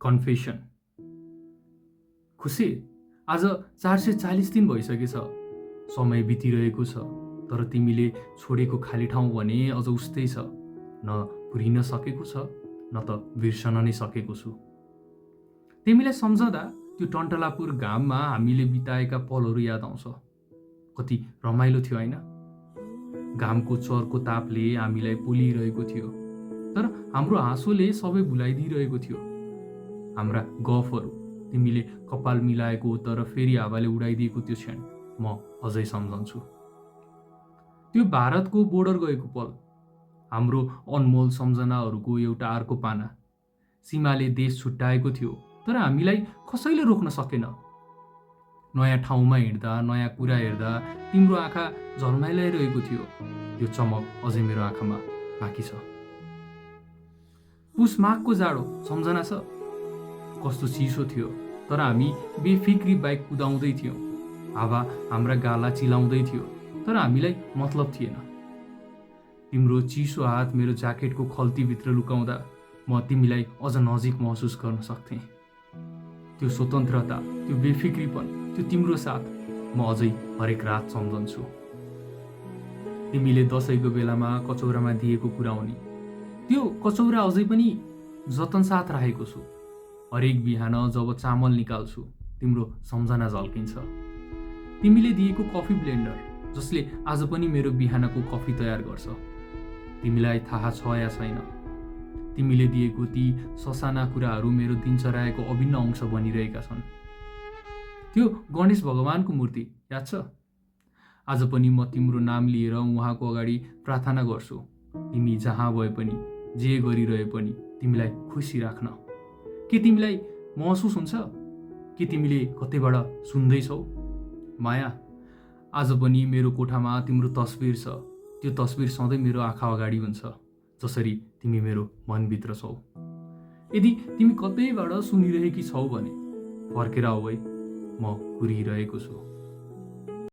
Confession. खुसी, आज 440 दिन भइसकेछ। समय बितिरहेको छ, तर तिमीले छोडेको खाली ठाउँ भने अझ उस्तै छ। न पुरिन सकेको छ, न त बिर्सन नै सकेको छु। तिमीलाई सम्झँदा त्यो टन्टलापुर घाममा हामीले बिताएका पलहरू याद आउँछ। कति रमाइलो थियो होइन? घामको चर्को तापले हामीलाई पोलिरहेको थियो, तर हाम्रो हाँसोले सबै भुलाइदिइरहेको थियो। हाम्रा गफहरू, तिमीले कपाल मिलाएको तर फेरि हावाले उडाइदिएको त्यो क्षण म अझै सम्झन्छु। त्यो भारतको बोर्डर गएको पल, हाम्रो अनमोल सम्झनाहरूको एउटा अर्को पाना। सीमाले देश छुट्याएको थियो, तर हामीलाई कसैले रोक्न सकेन। नयाँ ठाउँमा हिँड्दा, नयाँ कुरा हेर्दा तिम्रो आँखा झल्माइरहेको थियो। त्यो चमक अझै मेरो आँखामा बाँकी छ। पुस माघको जाडो सम्झना छ? कस्तो चिसो थियो, तर हामी बेफिक्री बाइक कुदाउँदै थियौँ। हावा हाम्रा गाला चिलाउँदै थियो, तर हामीलाई मतलब थिएन। तिम्रो चिसो हात मेरो ज्याकेटको खल्तीभित्र लुकाउँदा म तिमीलाई अझ नजिक महसुस गर्न सक्थेँ। त्यो स्वतन्त्रता, त्यो बेफिक्रीपन, त्यो तिम्रो साथ म अझै हरेक रात सम्झन्छु। तिमीले दसैँको बेलामा कचौरामा दिएको कुराउनी, त्यो कचौरा अझै पनि जतन साथ राखेको छु। हरेक बिहान जब चामल निकाल्छु, तिम्रो सम्झना झल्किन्छ। तिमीले दिएको कफी ब्लेन्डर, जसले आज पनि मेरो बिहानको कफी तयार गर्छ। तिमीलाई थाहा छ या छैन, तिमीले दिएको ती ससाना कुराहरू मेरो दिनचर्याको अभिन्न अंश बनिरहेका छन्। त्यो गणेश भगवानको मूर्ति याद छ? आज पनि म तिम्रो नाम लिएर उहाँको अगाडि प्रार्थना गर्छु। तिमी जहाँ भए पनि, जे गरिरहे पनि तिमीलाई खुसी राख्न। के तिमीलाई महसुस हुन्छ? के तिमीले कतैबाट सुन्दैछौ? माया, आज पनि मेरो कोठामा तिम्रो तस्बिर छ। त्यो तस्बिर सधैँ मेरो आँखा अगाडि हुन्छ, जसरी तिमी मेरो मनभित्र छौ। यदि तिमी कतैबाट सुनिरहेकी छौ भने फर्केर आऊ है, म कुरिरहेको छु।